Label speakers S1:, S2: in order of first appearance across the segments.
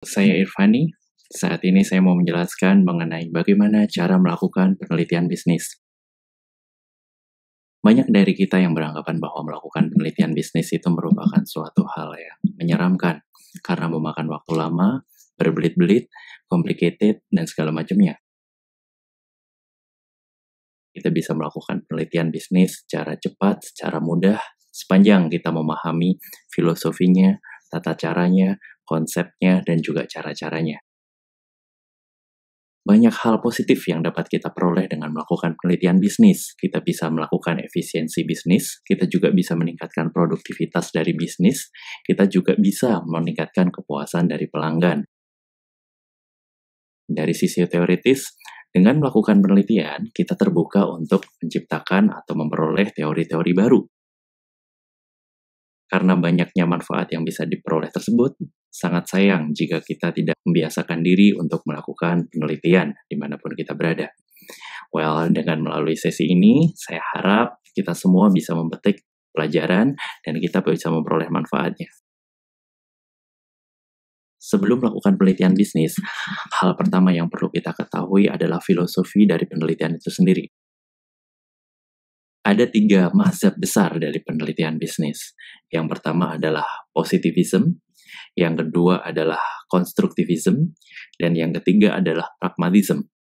S1: Saya Irfani. Saat ini saya mau menjelaskan mengenai bagaimana cara melakukan penelitian bisnis. Banyak dari kita yang beranggapan bahwa melakukan penelitian bisnis itu merupakan suatu hal yang menyeramkan karena memakan waktu lama, berbelit-belit, complicated, dan segala macamnya. Kita bisa melakukan penelitian bisnis secara cepat, secara mudah, sepanjang kita memahami filosofinya, tata caranya, konsepnya, dan juga cara-caranya. Banyak hal positif yang dapat kita peroleh dengan melakukan penelitian bisnis. Kita bisa melakukan efisiensi bisnis, kita juga bisa meningkatkan produktivitas dari bisnis, kita juga bisa meningkatkan kepuasan dari pelanggan. Dari sisi teoritis, dengan melakukan penelitian, kita terbuka untuk menciptakan atau memperoleh teori-teori baru. Karena banyaknya manfaat yang bisa diperoleh tersebut, sangat sayang jika kita tidak membiasakan diri untuk melakukan penelitian dimanapun kita berada. Well, dengan melalui sesi ini, saya harap kita semua bisa memetik pelajaran dan kita bisa memperoleh manfaatnya. Sebelum melakukan penelitian bisnis, hal pertama yang perlu kita ketahui adalah filosofi dari penelitian itu sendiri. Ada 3 mazhab besar dari penelitian bisnis. Yang pertama adalah positivism, yang kedua adalah konstruktivism, dan yang ketiga adalah pragmatism.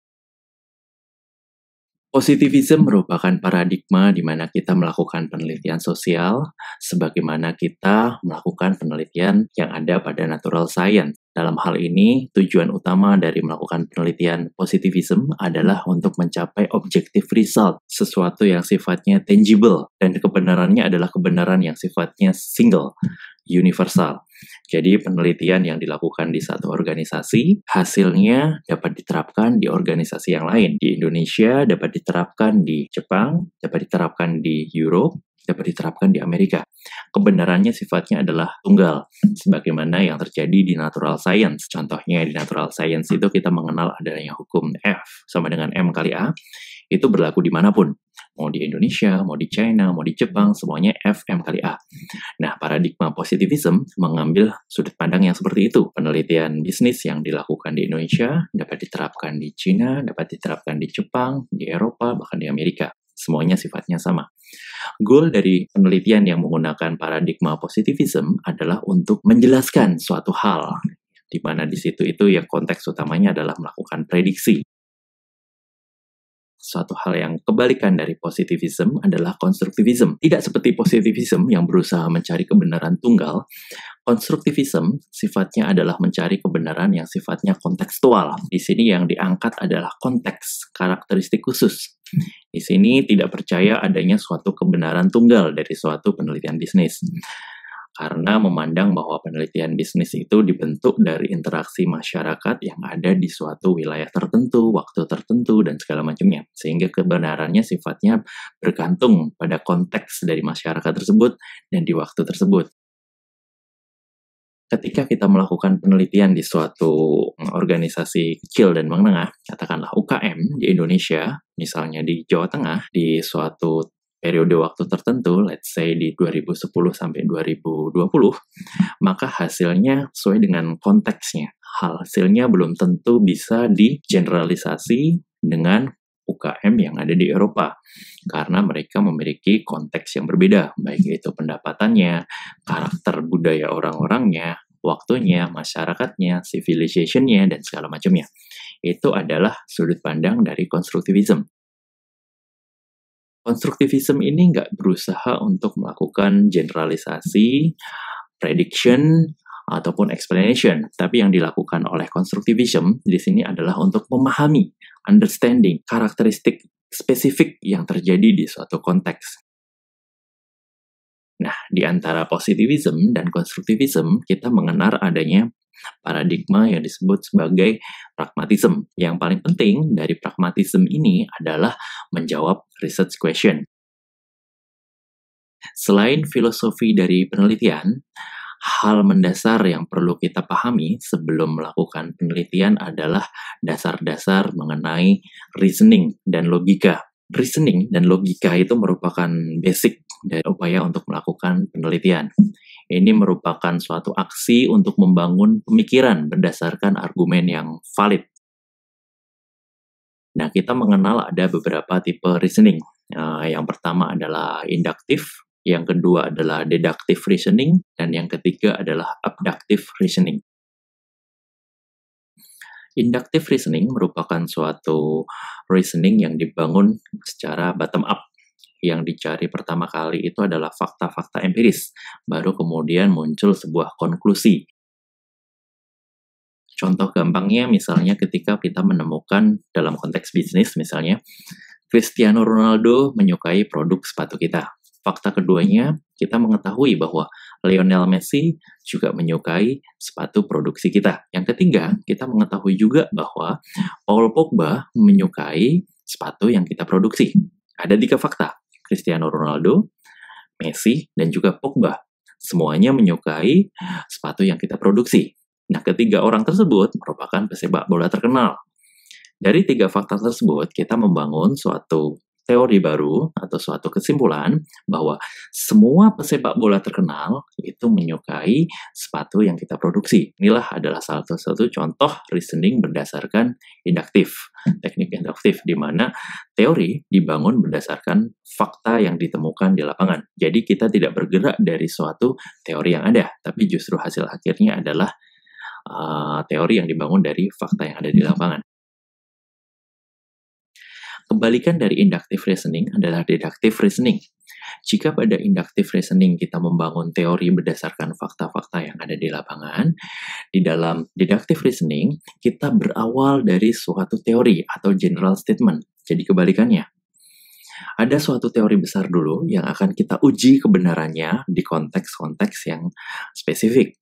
S1: Positivism merupakan paradigma di mana kita melakukan penelitian sosial sebagaimana kita melakukan penelitian yang ada pada natural science. Dalam hal ini, tujuan utama dari melakukan penelitian positivism adalah untuk mencapai objective result, sesuatu yang sifatnya tangible, dan kebenarannya adalah kebenaran yang sifatnya single, universal. Jadi penelitian yang dilakukan di satu organisasi, hasilnya dapat diterapkan di organisasi yang lain. Di Indonesia dapat diterapkan di Jepang, dapat diterapkan di Europe, dapat diterapkan di Amerika. Kebenarannya sifatnya adalah tunggal, sebagaimana yang terjadi di natural science. Contohnya di natural science itu kita mengenal adanya hukum F sama dengan M kali A, itu berlaku dimanapun. Mau di Indonesia, mau di China, mau di Jepang, semuanya F, M kali A. Nah, paradigma positivism mengambil sudut pandang yang seperti itu. Penelitian bisnis yang dilakukan di Indonesia dapat diterapkan di China, dapat diterapkan di Jepang, di Eropa, bahkan di Amerika. Semuanya sifatnya sama. Goal dari penelitian yang menggunakan paradigma positivism adalah untuk menjelaskan suatu hal, di mana di situ itu yang konteks utamanya adalah melakukan prediksi. Suatu hal yang kebalikan dari positivism adalah konstruktivism. Tidak seperti positivism yang berusaha mencari kebenaran tunggal, konstruktivism sifatnya adalah mencari kebenaran yang sifatnya kontekstual. Di sini yang diangkat adalah konteks, karakteristik khusus. Di sini tidak percaya adanya suatu kebenaran tunggal dari suatu penelitian bisnis. Karena memandang bahwa penelitian bisnis itu dibentuk dari interaksi masyarakat yang ada di suatu wilayah tertentu, waktu tertentu, dan segala macamnya. Sehingga kebenarannya sifatnya bergantung pada konteks dari masyarakat tersebut dan di waktu tersebut. Ketika kita melakukan penelitian di suatu organisasi kecil dan menengah, katakanlah UKM di Indonesia, misalnya di Jawa Tengah, di suatu periode waktu tertentu, let's say di 2010 sampai 2020, maka hasilnya sesuai dengan konteksnya. Hasilnya belum tentu bisa digeneralisasi dengan UKM yang ada di Eropa, karena mereka memiliki konteks yang berbeda, baik itu pendapatannya, karakter budaya orang-orangnya, waktunya, masyarakatnya, civilization-nya, dan segala macamnya. Itu adalah sudut pandang dari konstruktivism. Konstruktivism ini nggak berusaha untuk melakukan generalisasi, prediction, ataupun explanation. Tapi yang dilakukan oleh konstruktivism di sini adalah untuk memahami, understanding, karakteristik spesifik yang terjadi di suatu konteks. Nah, di antara positivism dan konstruktivism, kita mengenal adanya paradigma yang disebut sebagai pragmatism. Yang paling penting dari pragmatism ini adalah menjawab research question. Selain filosofi dari penelitian, hal mendasar yang perlu kita pahami sebelum melakukan penelitian adalah dasar-dasar mengenai reasoning dan logika. Reasoning dan logika itu merupakan basic dari upaya untuk melakukan penelitian. Ini merupakan suatu aksi untuk membangun pemikiran berdasarkan argumen yang valid. Nah, kita mengenal ada beberapa tipe reasoning. Yang pertama adalah induktif, yang kedua adalah deductive reasoning, dan yang ketiga adalah abductive reasoning. Inductive reasoning merupakan suatu reasoning yang dibangun secara bottom up. Yang dicari pertama kali itu adalah fakta-fakta empiris, baru kemudian muncul sebuah konklusi. Contoh gampangnya misalnya ketika kita menemukan dalam konteks bisnis misalnya, Cristiano Ronaldo menyukai produk sepatu kita. Fakta keduanya, kita mengetahui bahwa Lionel Messi juga menyukai sepatu produksi kita. Yang ketiga, kita mengetahui juga bahwa Paul Pogba menyukai sepatu yang kita produksi. Ada 3 fakta, Cristiano Ronaldo, Messi, dan juga Pogba. Semuanya menyukai sepatu yang kita produksi. Nah, ketiga orang tersebut merupakan pesepak bola terkenal. Dari 3 fakta tersebut, kita membangun suatu teori baru atau suatu kesimpulan bahwa semua pesepak bola terkenal itu menyukai sepatu yang kita produksi. Inilah adalah salah satu contoh reasoning berdasarkan induktif, teknik induktif, di mana teori dibangun berdasarkan fakta yang ditemukan di lapangan. Jadi kita tidak bergerak dari suatu teori yang ada, tapi justru hasil akhirnya adalah teori yang dibangun dari fakta yang ada di lapangan. Kebalikan dari inductive reasoning adalah deductive reasoning. Jika pada inductive reasoning kita membangun teori berdasarkan fakta-fakta yang ada di lapangan, di dalam deductive reasoning kita berawal dari suatu teori atau general statement. Jadi kebalikannya. Ada suatu teori besar dulu yang akan kita uji kebenarannya di konteks-konteks yang spesifik.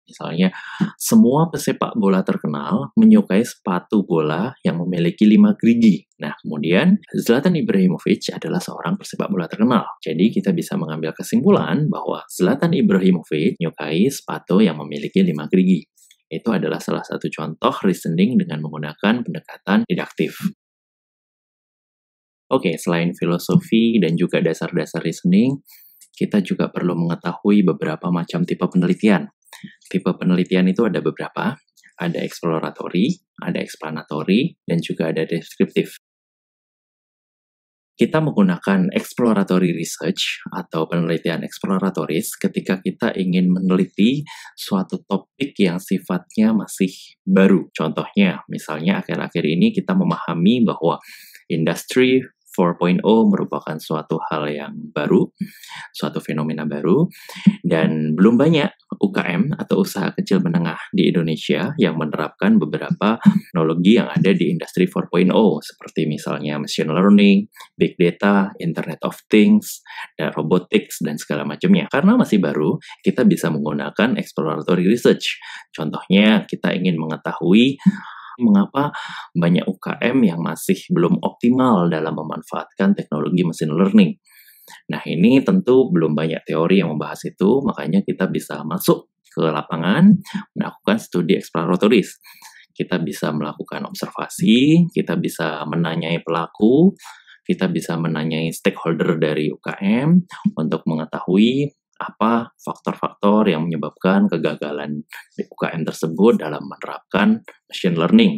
S1: Misalnya, semua pesepak bola terkenal menyukai sepatu bola yang memiliki 5 gerigi. Nah, kemudian Zlatan Ibrahimovic adalah seorang pesepak bola terkenal. Jadi, kita bisa mengambil kesimpulan bahwa Zlatan Ibrahimovic menyukai sepatu yang memiliki 5 gerigi. Itu adalah salah satu contoh reasoning dengan menggunakan pendekatan deduktif. Oke, selain filosofi dan juga dasar-dasar reasoning, kita juga perlu mengetahui beberapa macam tipe penelitian. Tipe penelitian itu ada beberapa, ada exploratory, ada explanatory, dan juga ada deskriptif. Kita menggunakan exploratory research atau penelitian eksploratoris ketika kita ingin meneliti suatu topik yang sifatnya masih baru. Contohnya, misalnya akhir-akhir ini kita memahami bahwa industri 4.0 merupakan suatu hal yang baru, suatu fenomena baru, dan belum banyak UKM atau usaha kecil menengah di Indonesia yang menerapkan beberapa teknologi yang ada di industri 4.0, seperti misalnya machine learning, big data, Internet of Things, dan robotics, dan segala macamnya. Karena masih baru, kita bisa menggunakan exploratory research. Contohnya, kita ingin mengetahui mengapa banyak UKM yang masih belum optimal dalam memanfaatkan teknologi machine learning. Nah, ini tentu belum banyak teori yang membahas itu, makanya kita bisa masuk ke lapangan, melakukan studi eksploratoris. Kita bisa melakukan observasi, kita bisa menanyai pelaku, kita bisa menanyai stakeholder dari UKM untuk mengetahui apa faktor-faktor yang menyebabkan kegagalan di UKM tersebut dalam menerapkan machine learning.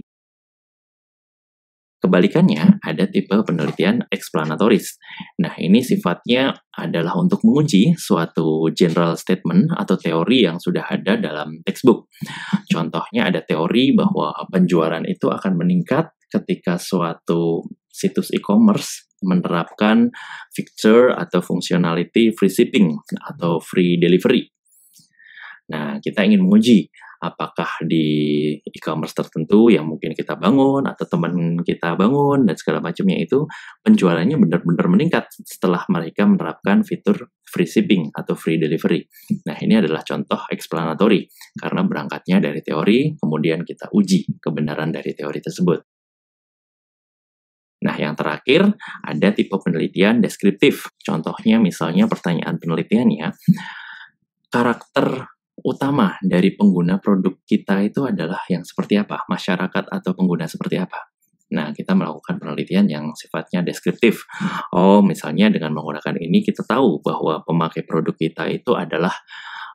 S1: Kebalikannya, ada tipe penelitian explanatoris. Nah, ini sifatnya adalah untuk menguji suatu general statement atau teori yang sudah ada dalam textbook. Contohnya ada teori bahwa penjualan itu akan meningkat ketika suatu situs e-commerce menerapkan feature atau functionality free shipping atau free delivery. Nah, kita ingin menguji apakah di e-commerce tertentu yang mungkin kita bangun atau teman kita bangun dan segala macamnya itu penjualannya benar-benar meningkat setelah mereka menerapkan fitur free shipping atau free delivery. Nah, ini adalah contoh explanatory karena berangkatnya dari teori, kemudian kita uji kebenaran dari teori tersebut. Nah, yang terakhir ada tipe penelitian deskriptif. Contohnya misalnya pertanyaan penelitiannya, karakter utama dari pengguna produk kita itu adalah yang seperti apa? Masyarakat atau pengguna seperti apa? Nah, kita melakukan penelitian yang sifatnya deskriptif. Oh, misalnya dengan menggunakan ini kita tahu bahwa pemakai produk kita itu adalah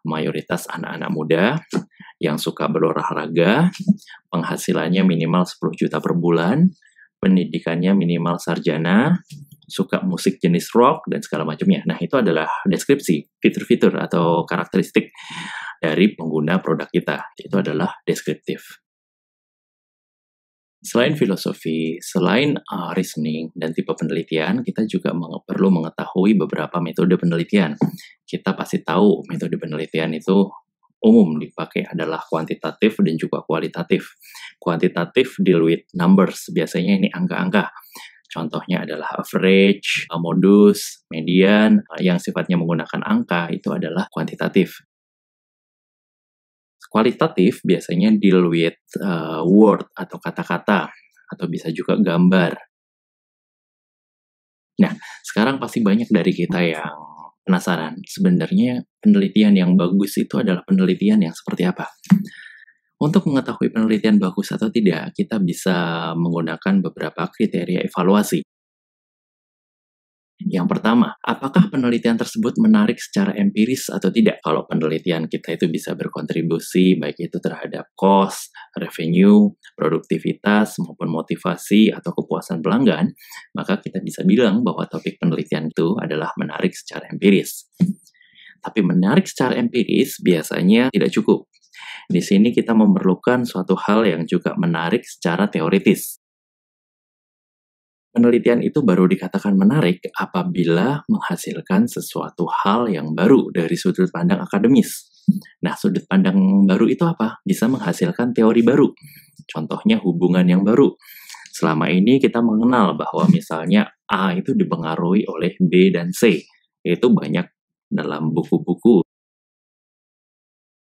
S1: mayoritas anak-anak muda yang suka berolahraga, penghasilannya minimal 10 juta per bulan, pendidikannya minimal sarjana, suka musik jenis rock, dan segala macamnya. Nah, itu adalah deskripsi, fitur-fitur atau karakteristik dari pengguna produk kita. Itu adalah deskriptif. Selain filosofi, selain reasoning dan tipe penelitian, kita juga perlu mengetahui beberapa metode penelitian. Kita pasti tahu metode penelitian itu umum dipakai adalah kuantitatif dan juga kualitatif. Kuantitatif deal with numbers, biasanya ini angka-angka. Contohnya adalah average, modus, median, yang sifatnya menggunakan angka itu adalah kuantitatif. Kualitatif biasanya deal with word atau kata-kata, atau bisa juga gambar. Nah, sekarang pasti banyak dari kita yang penasaran, sebenarnya penelitian yang bagus itu adalah penelitian yang seperti apa? Untuk mengetahui penelitian bagus atau tidak, kita bisa menggunakan beberapa kriteria evaluasi. Yang pertama, apakah penelitian tersebut menarik secara empiris atau tidak? Kalau penelitian kita itu bisa berkontribusi, baik itu terhadap cost, revenue, produktivitas, maupun motivasi atau kepuasan pelanggan, maka kita bisa bilang bahwa topik penelitian itu adalah menarik secara empiris. Tapi menarik secara empiris biasanya tidak cukup. Di sini kita memerlukan suatu hal yang juga menarik secara teoritis. Penelitian itu baru dikatakan menarik apabila menghasilkan sesuatu hal yang baru dari sudut pandang akademis. Nah, sudut pandang baru itu apa? Bisa menghasilkan teori baru. Contohnya hubungan yang baru. Selama ini kita mengenal bahwa misalnya A itu dipengaruhi oleh B dan C. Itu banyak dalam buku-buku.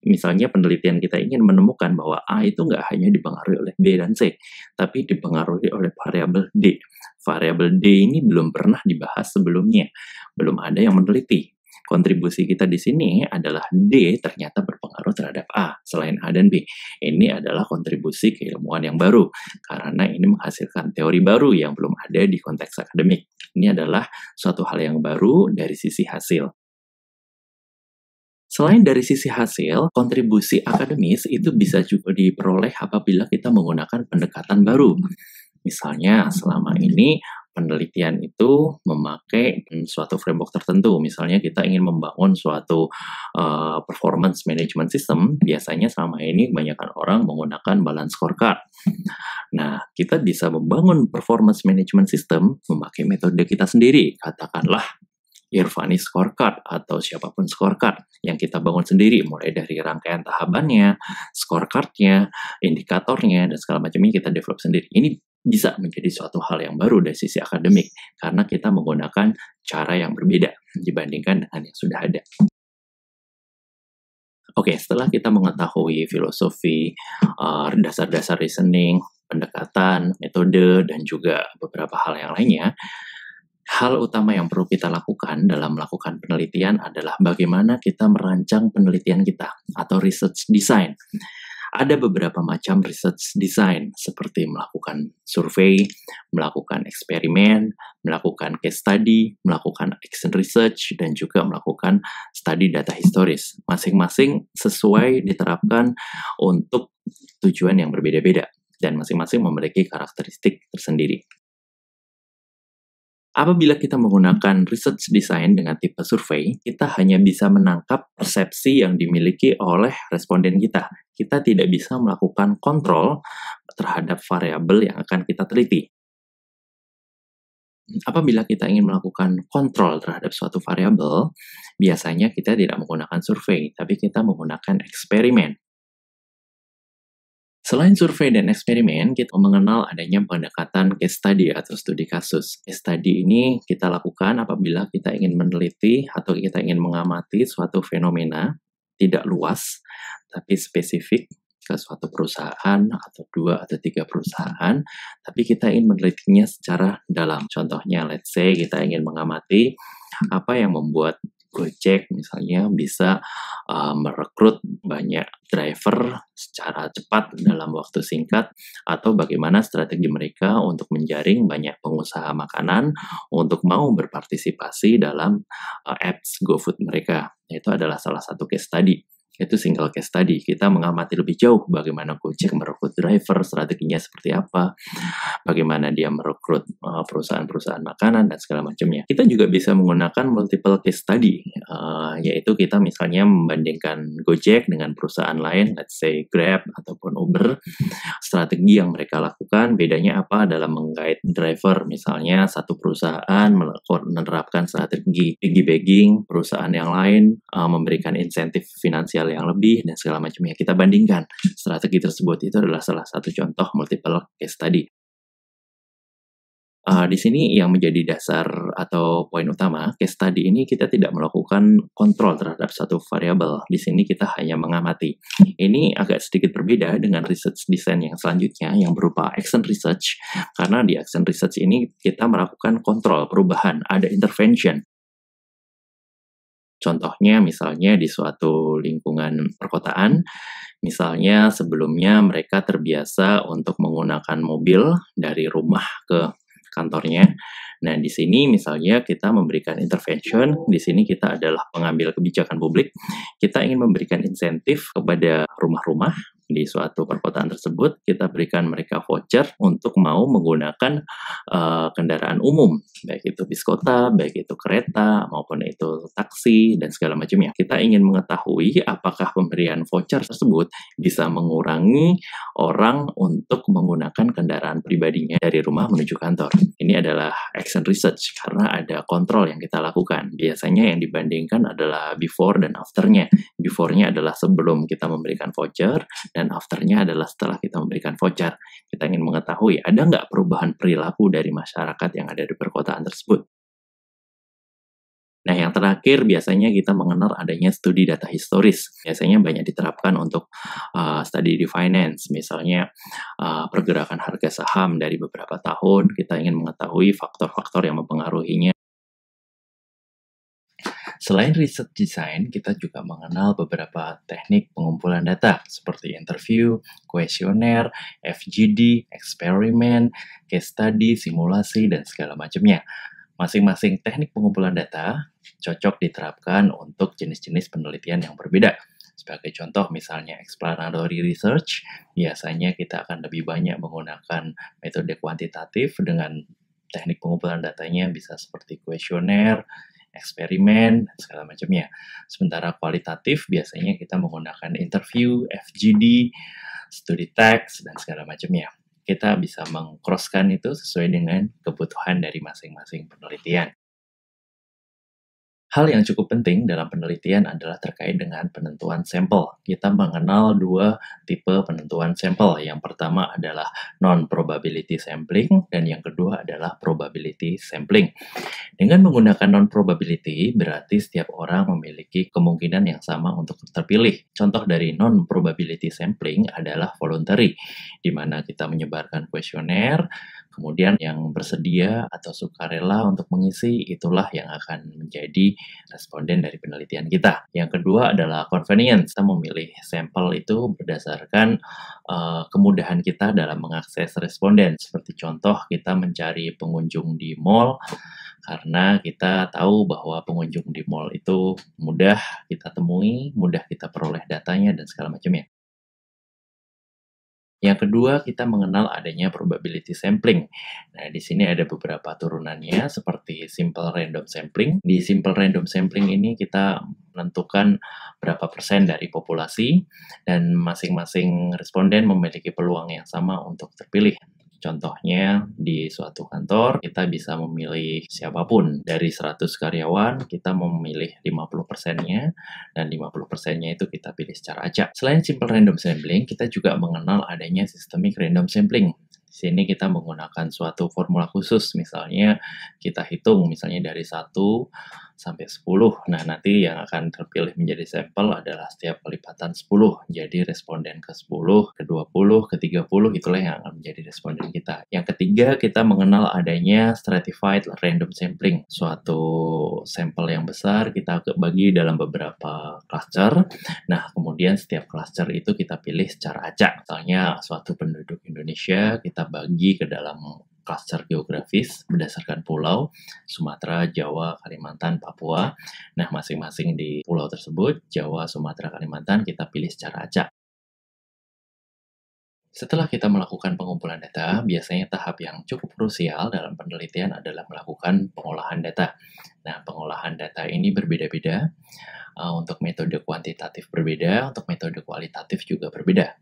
S1: Misalnya penelitian kita ingin menemukan bahwa A itu nggak hanya dipengaruhi oleh B dan C, tapi dipengaruhi oleh variabel D. Variabel D ini belum pernah dibahas sebelumnya, belum ada yang meneliti. Kontribusi kita di sini adalah D ternyata berpengaruh terhadap A, selain A dan B. Ini adalah kontribusi keilmuan yang baru, karena ini menghasilkan teori baru yang belum ada di konteks akademik. Ini adalah suatu hal yang baru dari sisi hasil. Selain dari sisi hasil, kontribusi akademis itu bisa juga diperoleh apabila kita menggunakan pendekatan baru. Misalnya, selama ini penelitian itu memakai suatu framework tertentu. Misalnya kita ingin membangun suatu performance management system, biasanya selama ini kebanyakan orang menggunakan balance scorecard. Nah, kita bisa membangun performance management system memakai metode kita sendiri. Katakanlah Irvani scorecard atau siapapun scorecard yang kita bangun sendiri, mulai dari rangkaian tahapannya, scorecardnya, indikatornya, dan segala macamnya kita develop sendiri. Ini bisa menjadi suatu hal yang baru dari sisi akademik karena kita menggunakan cara yang berbeda dibandingkan dengan yang sudah ada. Oke, setelah kita mengetahui filosofi, dasar-dasar reasoning, pendekatan, metode, dan juga beberapa hal yang lainnya, hal utama yang perlu kita lakukan dalam melakukan penelitian adalah bagaimana kita merancang penelitian kita atau research design. Ada beberapa macam research design seperti melakukan survei, melakukan eksperimen, melakukan case study, melakukan action research, dan juga melakukan study data historis. Masing-masing sesuai diterapkan untuk tujuan yang berbeda-beda dan masing-masing memiliki karakteristik tersendiri. Apabila kita menggunakan research design dengan tipe survei, kita hanya bisa menangkap persepsi yang dimiliki oleh responden kita. Kita tidak bisa melakukan kontrol terhadap variabel yang akan kita teliti. Apabila kita ingin melakukan kontrol terhadap suatu variabel, biasanya kita tidak menggunakan survei, tapi kita menggunakan eksperimen. Selain survei dan eksperimen, kita mengenal adanya pendekatan case study atau studi kasus. Case study ini kita lakukan apabila kita ingin meneliti atau kita ingin mengamati suatu fenomena tidak luas, tapi spesifik ke suatu perusahaan atau 2 atau 3 perusahaan, tapi kita ingin menelitinya secara dalam. Contohnya, let's say kita ingin mengamati apa yang membuat Gojek misalnya bisa merekrut banyak driver secara cepat dalam waktu singkat, atau bagaimana strategi mereka untuk menjaring banyak pengusaha makanan untuk mau berpartisipasi dalam apps GoFood mereka. Itu adalah salah satu case study. Itu single case study. Kita mengamati lebih jauh bagaimana Gojek merekrut driver, strateginya seperti apa, bagaimana dia merekrut perusahaan-perusahaan makanan dan segala macamnya. Kita juga bisa menggunakan multiple case study, yaitu kita misalnya membandingkan Gojek dengan perusahaan lain, let's say Grab ataupun Uber. Strategi yang mereka lakukan bedanya apa dalam menggait driver. Misalnya satu perusahaan menerapkan strategi piggybagging, perusahaan yang lain memberikan insentif finansial yang lebih dan segala macamnya. Kita bandingkan strategi tersebut. Itu adalah salah satu contoh multiple case study. Di sini yang menjadi dasar atau poin utama, case study ini kita tidak melakukan kontrol terhadap satu variabel. Di sini kita hanya mengamati. Ini agak sedikit berbeda dengan research design yang selanjutnya, yang berupa action research. Karena di action research ini kita melakukan kontrol, perubahan, ada intervention. Contohnya misalnya di suatu lingkungan perkotaan, misalnya sebelumnya mereka terbiasa untuk menggunakan mobil dari rumah ke kantornya. Nah, di sini misalnya kita memberikan intervention, di sini kita adalah pengambil kebijakan publik. Kita ingin memberikan insentif kepada rumah-rumah di suatu perkotaan tersebut, kita berikan mereka voucher untuk mau menggunakan kendaraan umum, baik itu bis kota, baik itu kereta, maupun itu taksi, dan segala macamnya. Kita ingin mengetahui apakah pemberian voucher tersebut bisa mengurangi orang untuk menggunakan kendaraan pribadinya dari rumah menuju kantor. Ini adalah action research, karena ada kontrol yang kita lakukan. Biasanya yang dibandingkan adalah before dan afternya. Before-nya adalah sebelum kita memberikan voucher, dan afternya adalah setelah kita memberikan voucher. Kita ingin mengetahui ada nggak perubahan perilaku dari masyarakat yang ada di perkotaan tersebut. Nah, yang terakhir biasanya kita mengenal adanya studi data historis. Biasanya banyak diterapkan untuk studi di finance. Misalnya pergerakan harga saham dari beberapa tahun, kita ingin mengetahui faktor-faktor yang mempengaruhinya. Selain research design, kita juga mengenal beberapa teknik pengumpulan data seperti interview, kuesioner, FGD, eksperimen, case study, simulasi, dan segala macamnya. Masing-masing teknik pengumpulan data cocok diterapkan untuk jenis-jenis penelitian yang berbeda. Sebagai contoh misalnya explanatory research, biasanya kita akan lebih banyak menggunakan metode kuantitatif dengan teknik pengumpulan datanya bisa seperti kuesioner, eksperimen, dan segala macamnya. Sementara kualitatif biasanya kita menggunakan interview, FGD, studi teks, dan segala macamnya. Kita bisa meng-cross-kan itu sesuai dengan kebutuhan dari masing-masing penelitian. Hal yang cukup penting dalam penelitian adalah terkait dengan penentuan sampel. Kita mengenal dua tipe penentuan sampel. Yang pertama adalah non-probability sampling, dan yang kedua adalah probability sampling. Dengan menggunakan non-probability, berarti setiap orang memiliki kemungkinan yang sama untuk terpilih. Contoh dari non-probability sampling adalah voluntary, di mana kita menyebarkan kuesioner, kemudian yang bersedia atau sukarela untuk mengisi, itulah yang akan menjadi responden dari penelitian kita. Yang kedua adalah convenience. Kita memilih sampel itu berdasarkan kemudahan kita dalam mengakses responden. Seperti contoh, kita mencari pengunjung di mall, karena kita tahu bahwa pengunjung di mall itu mudah kita temui, mudah kita peroleh datanya, dan segala macamnya. Yang kedua, kita mengenal adanya probability sampling. Nah, di sini ada beberapa turunannya seperti simple random sampling. Di simple random sampling ini kita menentukan berapa persen dari populasi dan masing-masing responden memiliki peluang yang sama untuk terpilih. Contohnya, di suatu kantor, kita bisa memilih siapapun. Dari 100 karyawan, kita memilih 50%-nya, dan 50%-nya itu kita pilih secara acak. Selain simple random sampling, kita juga mengenal adanya systemic random sampling. Di sini kita menggunakan suatu formula khusus, misalnya kita hitung misalnya dari 1 sampai 10. Nah, nanti yang akan terpilih menjadi sampel adalah setiap kelipatan 10. Jadi responden ke-10, ke-20, ke-30 itulah yang akan menjadi responden kita. Yang ketiga, kita mengenal adanya stratified random sampling. Suatu sampel yang besar kita bagi dalam beberapa cluster. Nah, kemudian setiap cluster itu kita pilih secara acak. Misalnya suatu penduduk Indonesia kita bagi ke dalam cluster geografis berdasarkan pulau, Sumatera, Jawa, Kalimantan, Papua. Nah, masing-masing di pulau tersebut, Jawa, Sumatera, Kalimantan, kita pilih secara acak. Setelah kita melakukan pengumpulan data, biasanya tahap yang cukup krusial dalam penelitian adalah melakukan pengolahan data. Nah, pengolahan data ini berbeda-beda. Untuk metode kuantitatif berbeda, untuk metode kualitatif juga berbeda.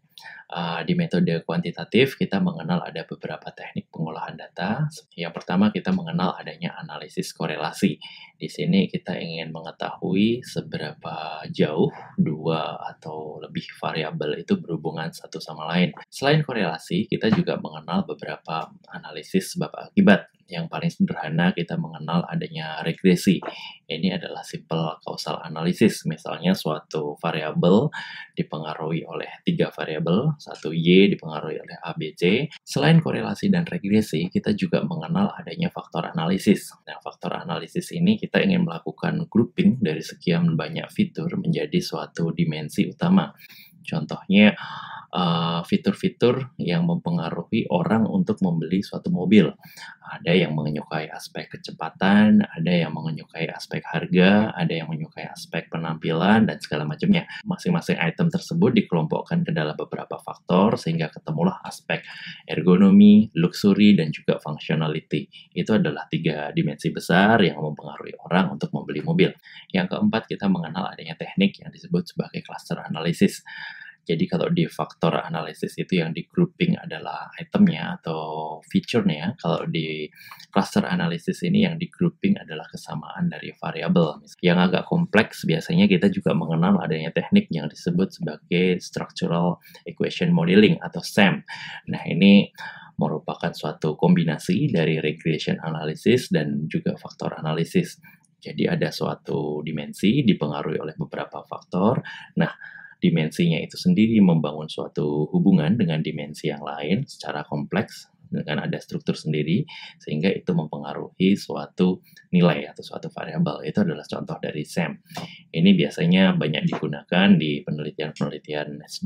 S1: Di metode kuantitatif, kita mengenal ada beberapa teknik pengolahan data. Yang pertama, kita mengenal adanya analisis korelasi. Di sini kita ingin mengetahui seberapa jauh dua atau lebih variabel itu berhubungan satu sama lain. Selain korelasi, kita juga mengenal beberapa analisis sebab akibat. Yang paling sederhana kita mengenal adanya regresi. Ini adalah simple causal analysis. Misalnya suatu variabel dipengaruhi oleh 3 variabel, satu Y dipengaruhi oleh A, B, C. Selain korelasi dan regresi, kita juga mengenal adanya faktor analisis. Nah, faktor analisis ini kita ingin melakukan grouping dari sekian banyak fitur menjadi suatu dimensi utama. Contohnya, fitur-fitur yang mempengaruhi orang untuk membeli suatu mobil. Ada yang menyukai aspek kecepatan, ada yang menyukai aspek harga, ada yang menyukai aspek penampilan, dan segala macamnya. Masing-masing item tersebut dikelompokkan ke dalam beberapa faktor, sehingga ketemulah aspek ergonomi, luxury, dan juga functionality. Itu adalah 3 dimensi besar yang mempengaruhi orang untuk membeli mobil. Yang keempat, kita mengenal adanya teknik yang disebut sebagai cluster analysis. Jadi kalau di faktor analisis itu yang di grouping adalah itemnya atau feature-nya, kalau di cluster analysis ini yang di grouping adalah kesamaan dari variabel. Yang agak kompleks biasanya kita juga mengenal adanya teknik yang disebut sebagai structural equation modeling atau SEM. Nah, ini merupakan suatu kombinasi dari regression analysis dan juga faktor analisis. Jadi ada suatu dimensi dipengaruhi oleh beberapa faktor. Nah, dimensinya itu sendiri membangun suatu hubungan dengan dimensi yang lain secara kompleks dengan ada struktur sendiri, sehingga itu mempengaruhi suatu nilai atau suatu variabel. Itu adalah contoh dari SEM. Ini biasanya banyak digunakan di penelitian-penelitian S2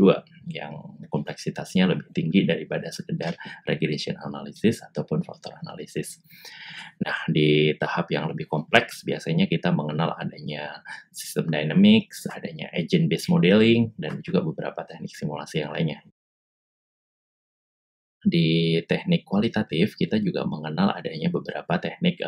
S1: yang kompleksitasnya lebih tinggi daripada sekedar regression analysis ataupun faktor analisis. Nah, di tahap yang lebih kompleks biasanya kita mengenal adanya sistem dynamics, adanya agent-based modeling, dan juga beberapa teknik simulasi yang lainnya. Di teknik kualitatif, kita juga mengenal adanya beberapa teknik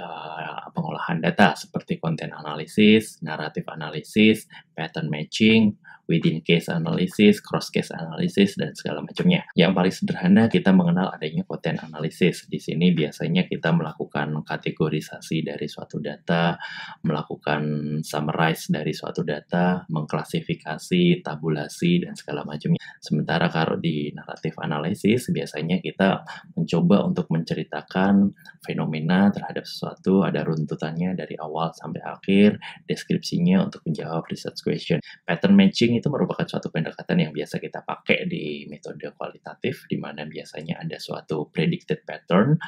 S1: pengolahan data seperti content analysis, narrative analysis, pattern matching, within case analysis, cross case analysis, dan segala macamnya. Yang paling sederhana kita mengenal adanya content analysis. Di sini biasanya kita melakukan kategorisasi dari suatu data, melakukan summarize dari suatu data, mengklasifikasi, tabulasi, dan segala macamnya. Sementara kalau di narrative analysis biasanya kita mencoba untuk menceritakan fenomena terhadap sesuatu, ada runtutannya dari awal sampai akhir, deskripsinya untuk menjawab research question. Pattern matching itu merupakan suatu pendekatan yang biasa kita pakai di metode kualitatif, di mana biasanya ada suatu predicted pattern,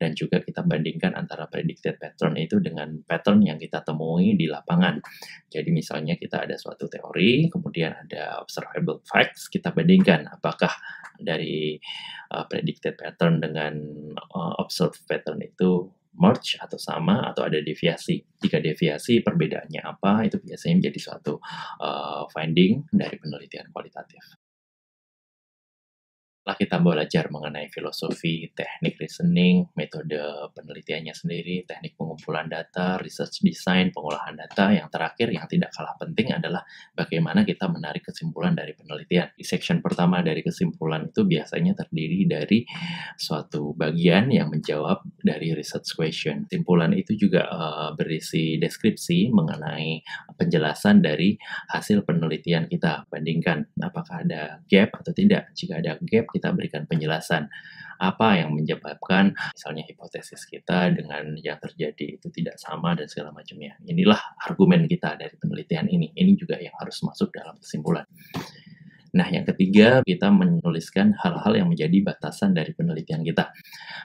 S1: dan juga kita bandingkan antara predicted pattern itu dengan pattern yang kita temui di lapangan. Jadi misalnya kita ada suatu teori, kemudian ada observable facts, kita bandingkan apakah dari predicted pattern dengan observed pattern itu merge atau sama atau ada deviasi. Jika deviasi, perbedaannya apa, itu biasanya menjadi suatu finding dari penelitian kualitatif. Setelah kita belajar mengenai filosofi, teknik reasoning, metode penelitiannya sendiri, teknik pengumpulan data, research design, pengolahan data, yang terakhir yang tidak kalah penting adalah bagaimana kita menarik kesimpulan dari penelitian. Di section pertama dari kesimpulan itu biasanya terdiri dari suatu bagian yang menjawab dari research question. Kesimpulan itu juga berisi deskripsi mengenai penjelasan dari hasil penelitian kita. Bandingkan apakah ada gap atau tidak. Jika ada gap, kita berikan penjelasan apa yang menyebabkan misalnya hipotesis kita dengan yang terjadi itu tidak sama dan segala macamnya. Inilah argumen kita dari penelitian ini. Ini juga yang harus masuk dalam kesimpulan. Nah, yang ketiga, kita menuliskan hal-hal yang menjadi batasan dari penelitian kita.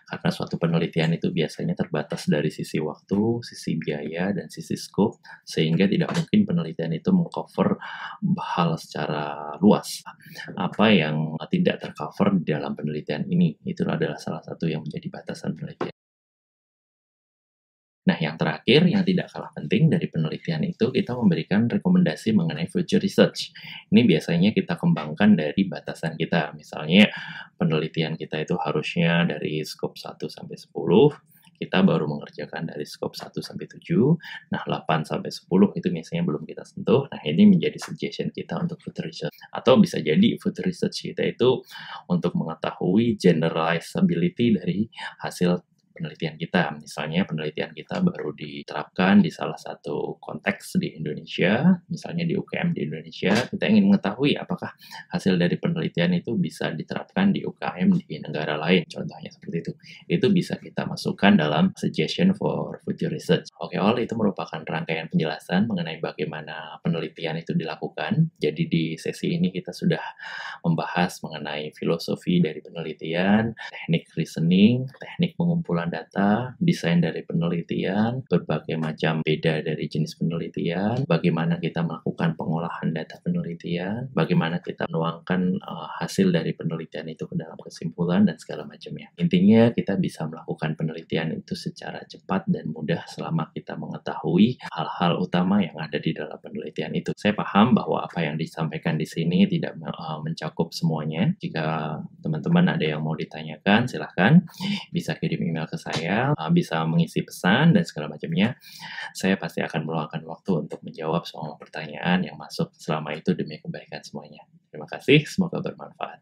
S1: Karena suatu penelitian itu biasanya terbatas dari sisi waktu, sisi biaya, dan sisi scope, sehingga tidak mungkin penelitian itu mengcover hal secara luas. Apa yang tidak tercover di dalam penelitian ini, itu adalah salah satu yang menjadi batasan penelitian. Nah, yang terakhir, yang tidak kalah penting dari penelitian itu, kita memberikan rekomendasi mengenai future research. Ini biasanya kita kembangkan dari batasan kita. Misalnya, penelitian kita itu harusnya dari scope 1 sampai 10, kita baru mengerjakan dari scope 1 sampai 7. Nah, 8 sampai 10 itu biasanya belum kita sentuh. Nah, ini menjadi suggestion kita untuk future research. Atau bisa jadi future research kita itu untuk mengetahui generalizability dari hasil penelitian kita. Misalnya penelitian kita baru diterapkan di salah satu konteks di Indonesia, misalnya di UKM di Indonesia, kita ingin mengetahui apakah hasil dari penelitian itu bisa diterapkan di UKM di negara lain, contohnya seperti itu. Itu bisa kita masukkan dalam suggestion for future research. Oke, all itu merupakan rangkaian penjelasan mengenai bagaimana penelitian itu dilakukan. Jadi di sesi ini kita sudah membahas mengenai filosofi dari penelitian, teknik reasoning, teknik pengumpulan data, desain dari penelitian, berbagai macam beda dari jenis penelitian, bagaimana kita melakukan pengolahan data penelitian, bagaimana kita menuangkan hasil dari penelitian itu ke dalam kesimpulan dan segala macamnya. Intinya kita bisa melakukan penelitian itu secara cepat dan mudah selama kita mengetahui hal-hal utama yang ada di dalam penelitian itu. Saya paham bahwa apa yang disampaikan di sini tidak mencakup semuanya. Jika teman-teman ada yang mau ditanyakan, silahkan bisa kirim email ke saya, bisa mengisi pesan dan segala macamnya. Saya pasti akan meluangkan waktu untuk menjawab semua pertanyaan yang masuk selama itu demi kebaikan semuanya. Terima kasih, semoga bermanfaat.